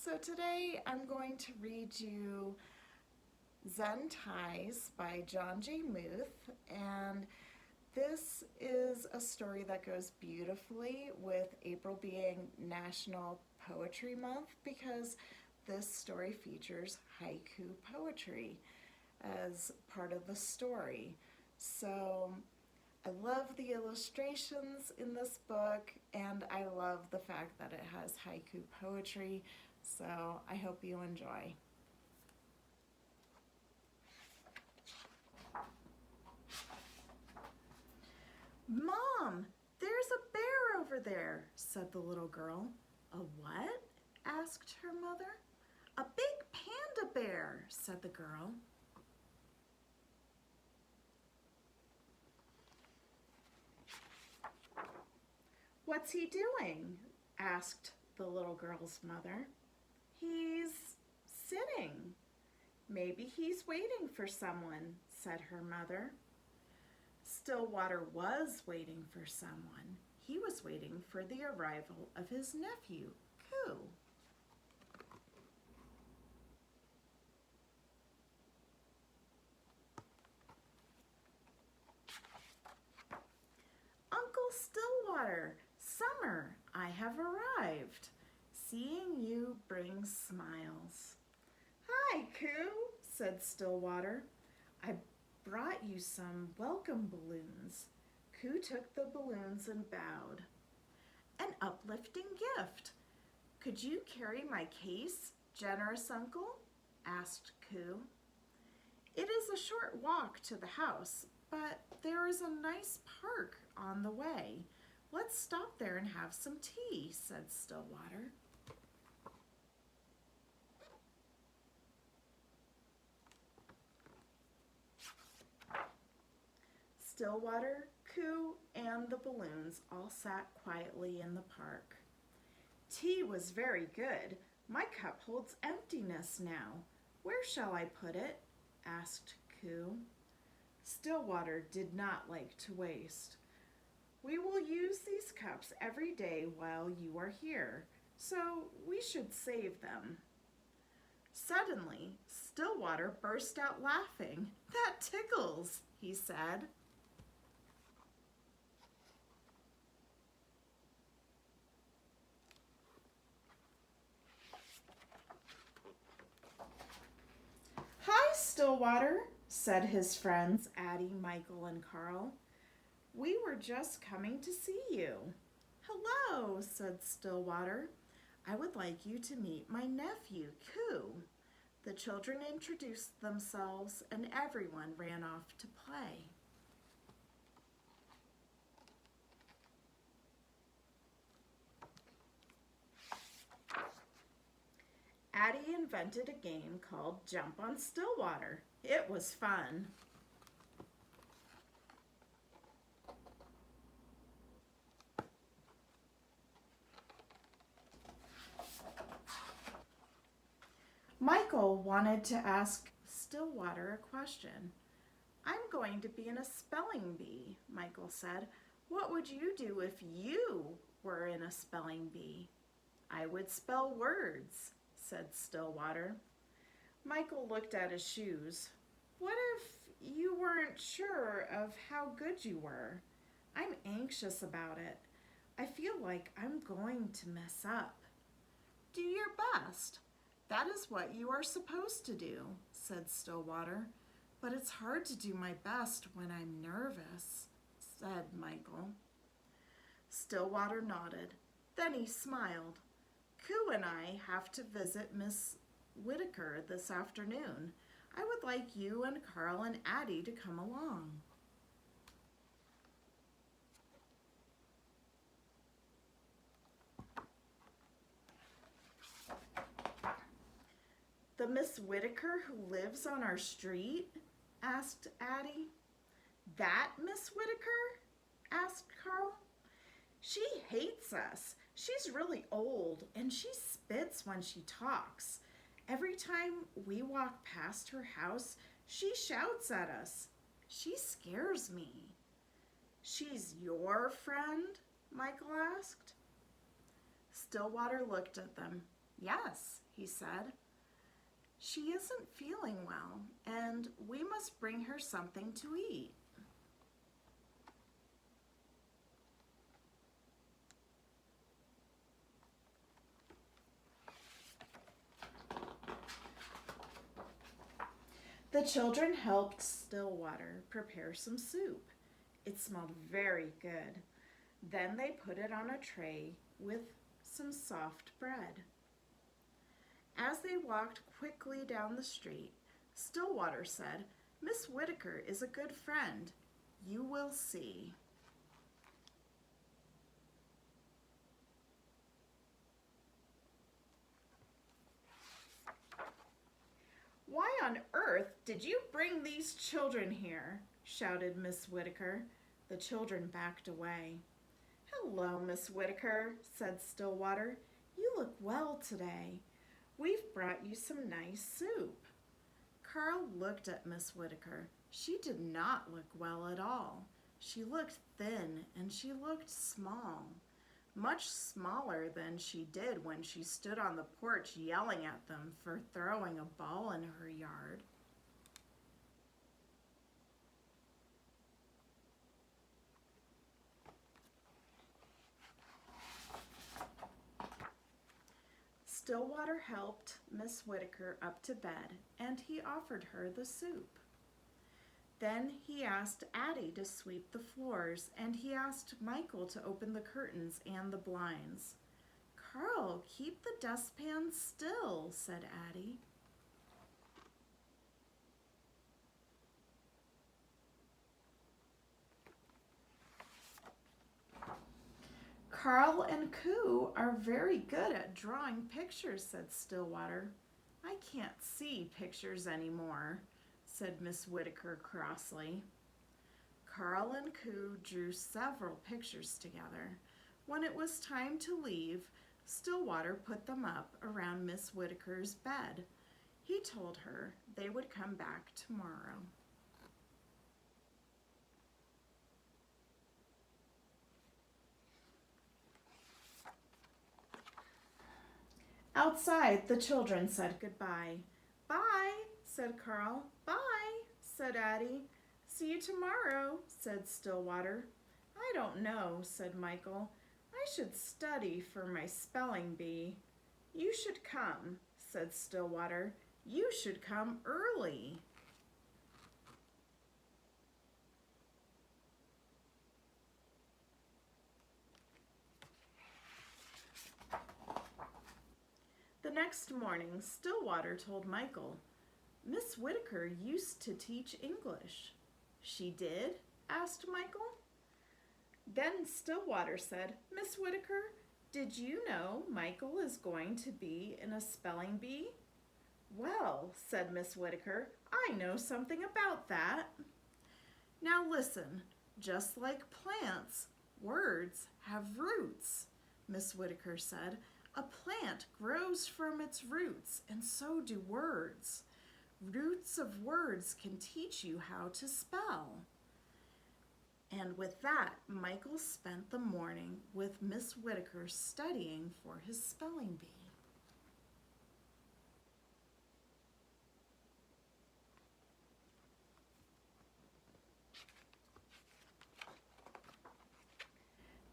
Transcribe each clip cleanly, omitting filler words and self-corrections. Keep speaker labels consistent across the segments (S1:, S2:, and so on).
S1: So today I'm going to read you Zen Ties by John J. Muth, and this is a story that goes beautifully with April being National Poetry Month because this story features haiku poetry as part of the story. So I love the illustrations in this book, and I love the fact that it has haiku poetry, so I hope you enjoy. Mom, there's a bear over there, said the little girl. A what? Asked her mother. A big panda bear, said the girl. What's he doing? Asked the little girl's mother. He's sitting. Maybe he's waiting for someone, said her mother. Stillwater was waiting for someone. He was waiting for the arrival of his nephew, Coo. Uncle Stillwater, summer, I have arrived. Seeing you brings smiles. Hi, Coo, said Stillwater. I brought you some welcome balloons. Coo took the balloons and bowed. An uplifting gift. Could you carry my case, generous uncle? Asked Coo. It is a short walk to the house, but there is a nice park on the way. Let's stop there and have some tea, said Stillwater. Stillwater, Coo, and the balloons all sat quietly in the park. Tea was very good. My cup holds emptiness now. Where shall I put it? Asked Coo. Stillwater did not like to waste. We will use these cups every day while you are here, so we should save them. Suddenly, Stillwater burst out laughing. That tickles, he said. Hi, Stillwater, said his friends Addie, Michael, and Carl. We were just coming to see you. Hello, said Stillwater. I would like you to meet my nephew, Coo. The children introduced themselves and everyone ran off to play. Addie invented a game called Jump on Stillwater. It was fun. Michael wanted to ask Stillwater a question. I'm going to be in a spelling bee, Michael said. What would you do if you were in a spelling bee? I would spell words, said Stillwater. Michael looked at his shoes. What if you weren't sure of how good you were? I'm anxious about it. I feel like I'm going to mess up. Do your best. That is what you are supposed to do, said Stillwater. But it's hard to do my best when I'm nervous, said Michael. Stillwater nodded. Then he smiled. Coo and I have to visit Miss Whitaker this afternoon. I would like you and Carl and Addie to come along. The Miss Whitaker who lives on our street? Asked Addie. That Miss Whitaker? Asked Carl. She hates us. She's really old and she spits when she talks. Every time we walk past her house, she shouts at us. She scares me. She's your friend? Michael asked. Stillwater looked at them. Yes, he said. She isn't feeling well, and we must bring her something to eat. The children helped Stillwater prepare some soup. It smelled very good. Then they put it on a tray with some soft bread. As they walked quickly down the street, Stillwater said, "Miss Whitaker is a good friend. You will see." "Why on earth did you bring these children here?" shouted Miss Whitaker. The children backed away. "Hello, Miss Whitaker," said Stillwater. "You look well today. We've brought you some nice soup." Carl looked at Miss Whitaker. She did not look well at all. She looked thin and she looked small, much smaller than she did when she stood on the porch yelling at them for throwing a ball in her yard. Stillwater helped Miss Whitaker up to bed, and he offered her the soup. Then he asked Addie to sweep the floors, and he asked Michael to open the curtains and the blinds. "Carl, keep the dustpan still," said Addie. "Carl and Coo are very good at drawing pictures," said Stillwater. "I can't see pictures anymore," said Miss Whitaker crossly. Carl and Coo drew several pictures together. When it was time to leave, Stillwater put them up around Miss Whitaker's bed. He told her they would come back tomorrow. Outside, the children said goodbye. "Bye," said Carl. "Bye," said Addie. "See you tomorrow," said Stillwater. "I don't know," said Michael. "I should study for my spelling bee." "You should come," said Stillwater. "You should come early." The next morning, Stillwater told Michael, "Miss Whitaker used to teach English." "She did?" asked Michael. Then Stillwater said, "Miss Whitaker, did you know Michael is going to be in a spelling bee?" "Well," said Miss Whitaker, "I know something about that." "Now listen, just like plants, words have roots," Miss Whitaker said. "A plant grows from its roots, and so do words. Roots of words can teach you how to spell." And with that, Michael spent the morning with Miss Whitaker studying for his spelling bee.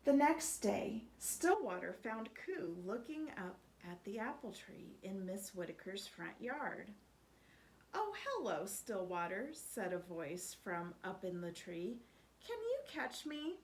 S1: The next day, Stillwater found Coo looking up at the apple tree in Miss Whitaker's front yard. "Oh, hello, Stillwater," said a voice from up in the tree. "Can you catch me?"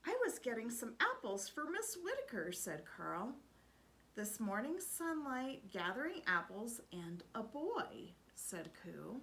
S1: "I was getting some apples for Miss Whitaker," said Carl. "This morning sunlight, gathering apples, and a boy," said Coo.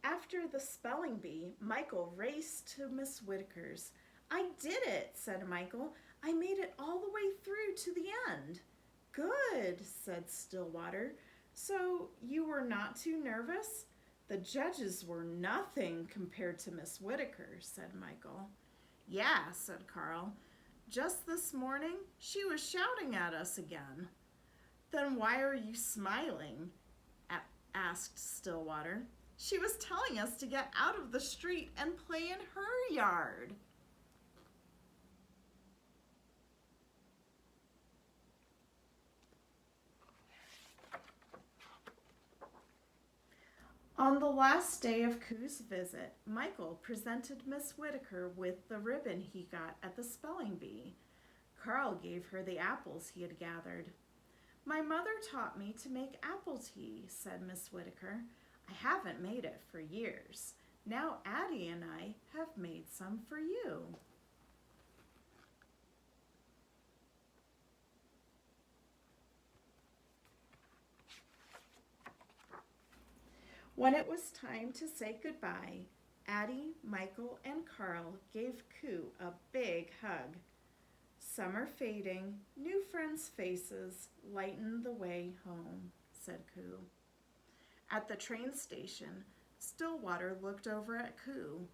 S1: After the spelling bee, Michael raced to Miss Whitaker's. "I did it," said Michael. "I made it all the way through to the end." "Good," said Stillwater. "So you were not too nervous?" "The judges were nothing compared to Miss Whitaker," said Michael. "Yeah," said Carl. "Just this morning, she was shouting at us again." "Then why are you smiling?" asked Stillwater. She was telling us to get out of the street and play in her yard. On the last day of Coo's visit, Michael presented Miss Whitaker with the ribbon he got at the spelling bee. Carl gave her the apples he had gathered. "My mother taught me to make apple tea," said Miss Whitaker. "I haven't made it for years. Now Addie and I have made some for you." When it was time to say goodbye, Addie, Michael, and Carl gave Coo a big hug. "Summer fading, new friends' faces lighten the way home," said Coo. At the train station, Stillwater looked over at Coo.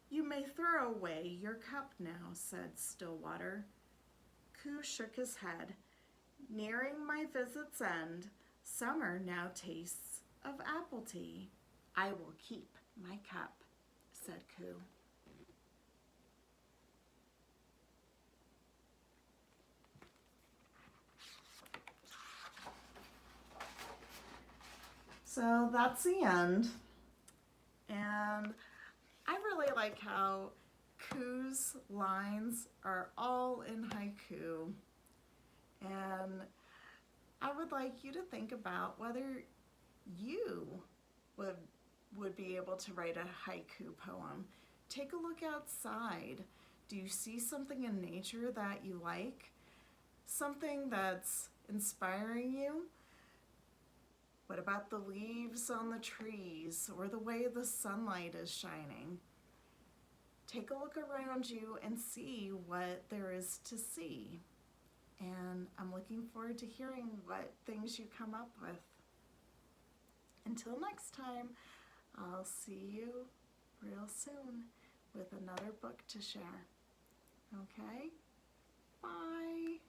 S1: "You may throw away your cup now," said Stillwater. Coo shook his head. "Nearing my visit's end, summer now tastes of apple tea. I will keep my cup," said Coo. So that's the end. And I really like how Coo's lines are all in haiku. And I would like you to think about whether you would be able to write a haiku poem. Take a look outside. Do you see something in nature that you like? Something that's inspiring you? What about the leaves on the trees or the way the sunlight is shining? Take a look around you and see what there is to see. And I'm looking forward to hearing what things you come up with. Until next time, I'll see you real soon with another book to share. Okay? Bye.